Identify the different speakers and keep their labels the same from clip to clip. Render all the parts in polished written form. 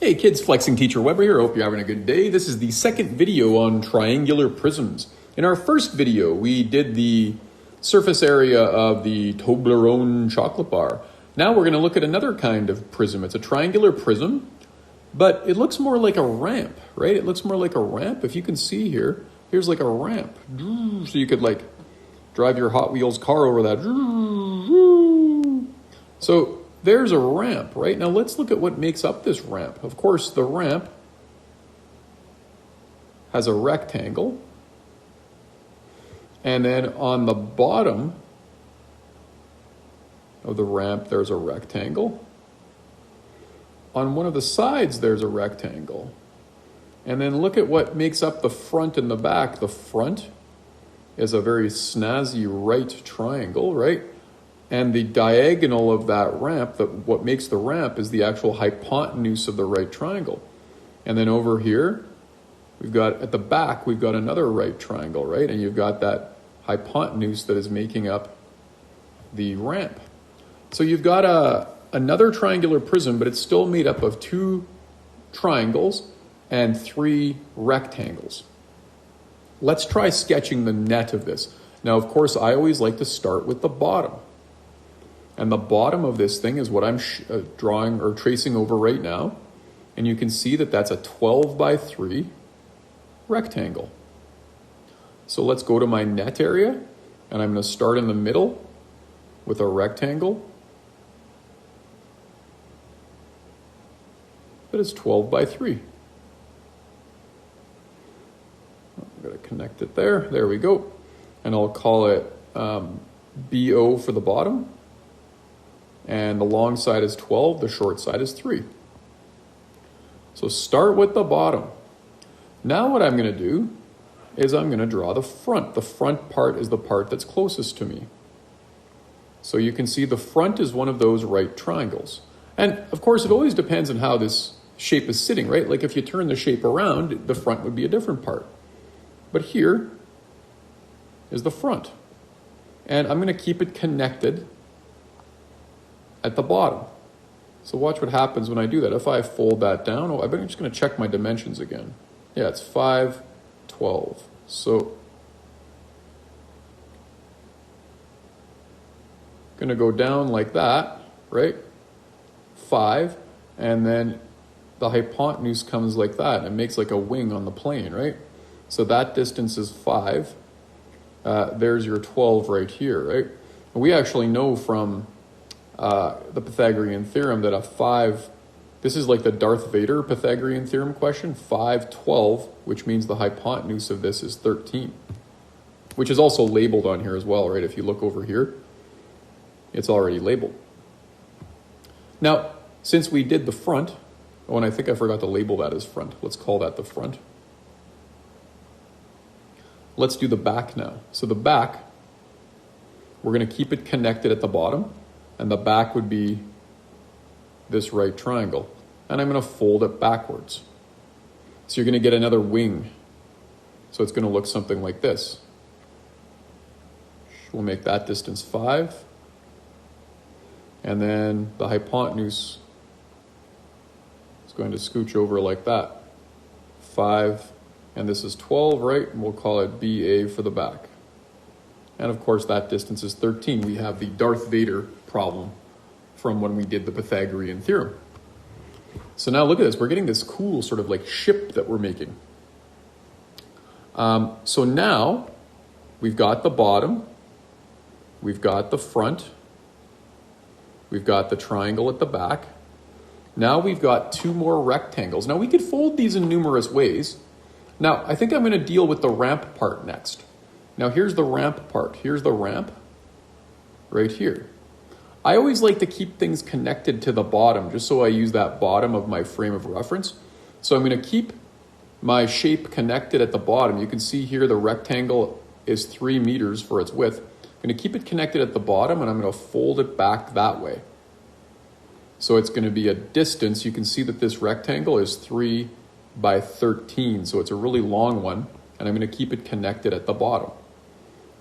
Speaker 1: Hey kids, Flexing Teacher Weber here. Hope you're having a good day. This is the second video on triangular prisms. In our first video, we did the surface area of the Toblerone chocolate bar. Now we're going to look at another kind of prism. It's a triangular prism, but it looks more like a ramp, right? It looks more like a ramp. If you can see here, here's like a ramp. So you could like drive your Hot Wheels car over that. So there's a ramp, right? Now let's look at what makes up this ramp. Of course, the ramp has a rectangle. And then on the bottom of the ramp, there's a rectangle. On one of the sides, there's a rectangle. And then look at what makes up the front and the back. The front is a very snazzy right triangle, right? And the diagonal of that ramp, what makes the ramp is the actual hypotenuse of the right triangle. And then over here, we've got, at the back, we've got another right triangle, right? And you've got that hypotenuse that is making up the ramp. So you've got another triangular prism, but it's still made up of two triangles and three rectangles. Let's try sketching the net of this. Now, of course, I always like to start with the bottom. And the bottom of this thing is what I'm drawing or tracing over right now. And you can see that that's a 12 by 3 rectangle. So let's go to my net area, and I'm going to start in the middle with a rectangle that is 12 by 3. I'm going to connect it there. There we go. And I'll call it BO for the bottom. And the long side is 12, the short side is 3. So start with the bottom. Now what I'm going to do is I'm going to draw the front. The front part is the part that's closest to me. So you can see the front is one of those right triangles. And of course, it always depends on how this shape is sitting, right? Like if you turn the shape around, the front would be a different part. But here is the front. And I'm going to keep it connected at the bottom. So watch what happens when I do that. If I fold that down, I'm just going to check my dimensions again. Yeah, it's 5, 12. So going to go down like that, right? 5, and then the hypotenuse comes like that, and it makes like a wing on the plane, right? So that distance is 5. There's your 12 right here, right? And we actually know from the Pythagorean theorem that a 5, this is like the Darth Vader Pythagorean theorem question, 5, 12, which means the hypotenuse of this is 13, which is also labeled on here as well, right? If you look over here, it's already labeled. Now, since we did the front, oh, and I think I forgot to label that as front. Let's call that the front. Let's do the back now. So the back, we're going to keep it connected at the bottom. And the back would be this right triangle. And I'm going to fold it backwards. So you're going to get another wing. So it's going to look something like this. We'll make that distance 5. And then the hypotenuse is going to scooch over like that. 5. And this is 12, right? And we'll call it BA for the back. And of course, that distance is 13. We have the Darth Vader problem from when we did the Pythagorean theorem. So now look at this. We're getting this cool sort of like ship that we're making. So now we've got the bottom. We've got the front. We've got the triangle at the back. Now we've got 2 more rectangles. Now we could fold these in numerous ways. Now I think I'm going to deal with the ramp part next. Now here's the ramp part. Here's the ramp right here. I always like to keep things connected to the bottom just so I use that bottom of my frame of reference. So I'm going to keep my shape connected at the bottom. You can see here the rectangle is 3 meters for its width. I'm going to keep it connected at the bottom and I'm going to fold it back that way. So it's going to be a distance. You can see that this rectangle is 3 by 13. So it's a really long one and I'm going to keep it connected at the bottom.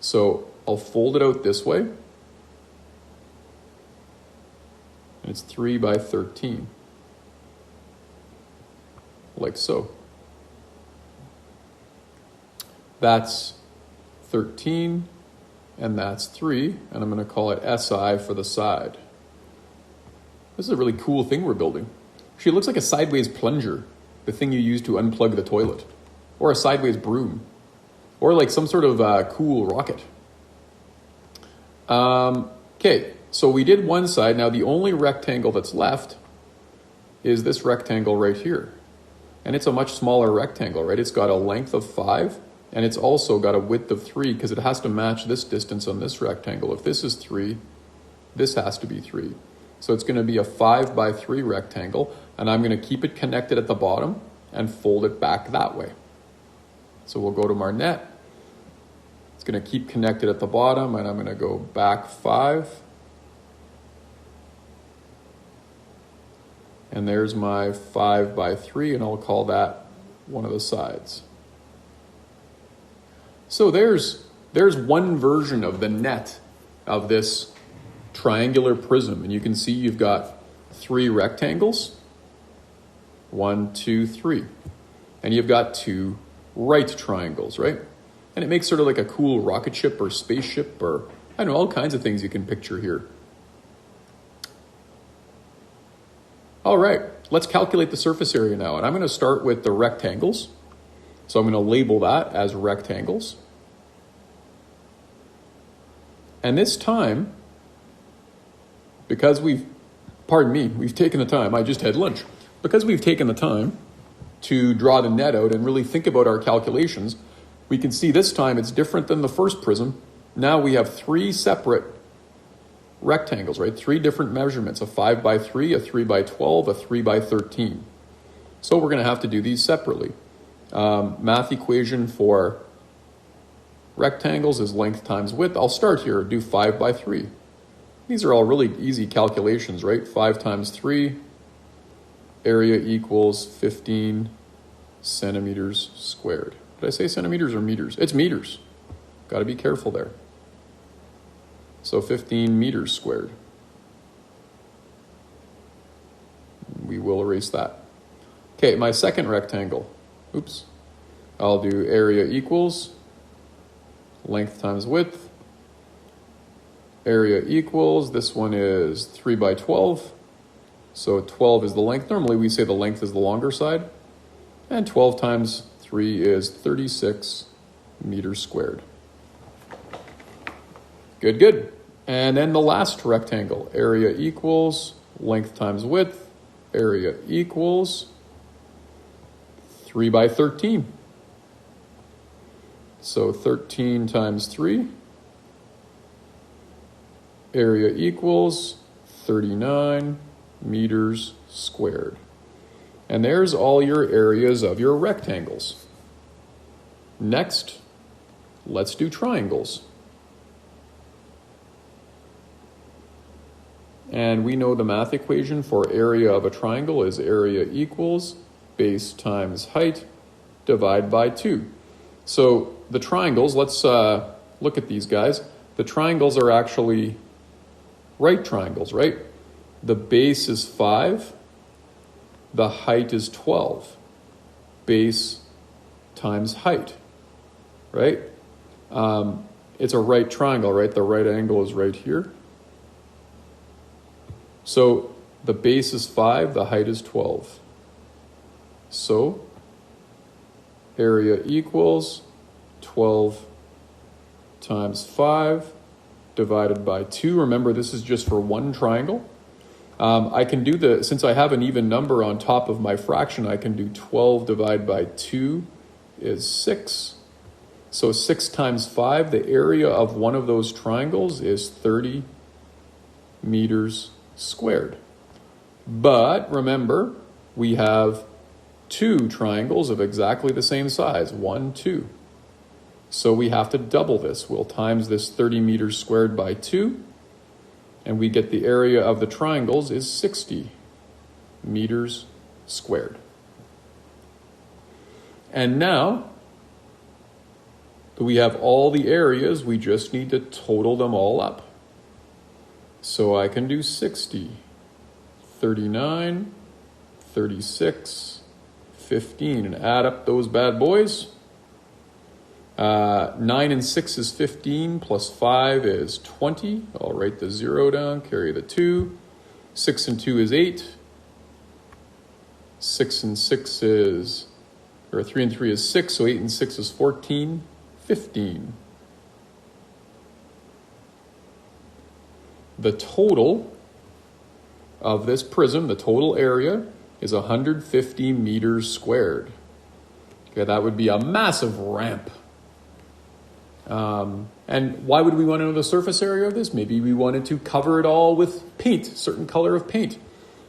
Speaker 1: So I'll fold it out this way. And it's 3 by 13. like so. That's 13, and that's 3, and I'm going to call it SI for the side. This is a really cool thing we're building. Actually, it looks like a sideways plunger, the thing you use to unplug the toilet, or a sideways broom, or like some sort of cool rocket. Okay, so we did one side. Now the only rectangle that's left is this rectangle right here. And it's a much smaller rectangle, right? It's got a length of 5, and it's also got a width of 3 because it has to match this distance on this rectangle. If this is 3, this has to be 3. So it's going to be a 5 by 3 rectangle, and I'm going to keep it connected at the bottom and fold it back that way. So we'll go to our net. It's going to keep connected at the bottom, and I'm going to go back 5. And there's my 5 by 3, and I'll call that one of the sides. So there's one version of the net of this triangular prism, and you can see you've got 3 rectangles. 1, 2, 3. And you've got 2 right triangles, right? And it makes sort of like a cool rocket ship or spaceship, or I don't know, all kinds of things you can picture here. All right, let's calculate the surface area now. And I'm going to start with the rectangles. So I'm going to label that as rectangles. And this time, because we've taken the time, I just had lunch. Because we've taken the time to draw the net out and really think about our calculations, we can see this time it's different than the first prism. Now we have 3 separate rectangles, right? 3 different measurements, a 5 by 3, a 3 by 12, a 3 by 13. So we're going to have to do these separately. Math equation for rectangles is length times width. I'll start here, do 5 by 3. These are all really easy calculations, right? 5 times 3, area equals 15 centimeters squared. Did I say centimeters or meters? It's meters. Got to be careful there. So 15 meters squared. We will erase that. Okay, my second rectangle. Oops. I'll do area equals length times width. Area equals, this one is 3 by 12. So 12 is the length. Normally we say the length is the longer side. And 12 times 3 is 36 meters squared. Good, good. And then the last rectangle, area equals length times width. Area equals 3 by 13. So 13 times 3. Area equals 39 meters squared. And there's all your areas of your rectangles. Next, let's do triangles. And we know the math equation for area of a triangle is area equals base times height divided by 2. So the triangles, let's look at these guys. The triangles are actually right triangles, right? The base is 5. The height is 12. Base times height, right? It's a right triangle, right? The right angle is right here. So the base is 5, the height is 12. So area equals 12 times 5 divided by 2. Remember, this is just for one triangle. I can do since I have an even number on top of my fraction, I can do 12 divided by 2 is 6. So 6 times 5, the area of one of those triangles is 30 meters squared. But remember, we have 2 triangles of exactly the same size, 1, 2. So we have to double this. We'll times this 30 meters squared by 2, and we get the area of the triangles is 60 meters squared. And now we have all the areas, we just need to total them all up. So I can do 60, 39, 36, 15. And add up those bad boys. 9 and 6 is 15, plus 5 is 20. I'll write the 0 down, carry the 2. 6 and 2 is 8. 6 and 6 is, or 3 and 3 is 6, so 8 and 6 is 14, 15. The total of this prism, the total area, is 150 meters squared. Okay, that would be a massive ramp. And why would we want to know the surface area of this? Maybe we wanted to cover it all with paint, certain color of paint.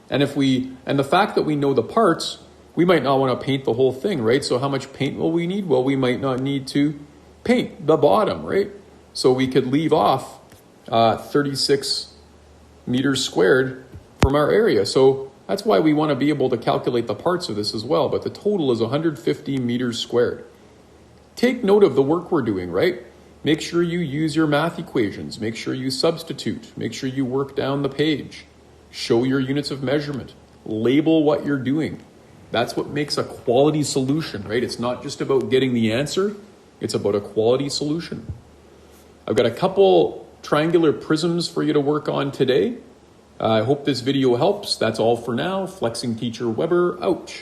Speaker 1: And the fact that we know the parts, we might not want to paint the whole thing, right? So how much paint will we need? Well, we might not need to paint the bottom, right? So we could leave off 36 meters squared from our area. So that's why we want to be able to calculate the parts of this as well. But the total is 150 meters squared. Take note of the work we're doing, right? Make sure you use your math equations. Make sure you substitute. Make sure you work down the page. Show your units of measurement. Label what you're doing. That's what makes a quality solution, right? It's not just about getting the answer. It's about a quality solution. I've got a couple triangular prisms for you to work on today. I hope this video helps. That's all for now. Flexing Teacher Weber out.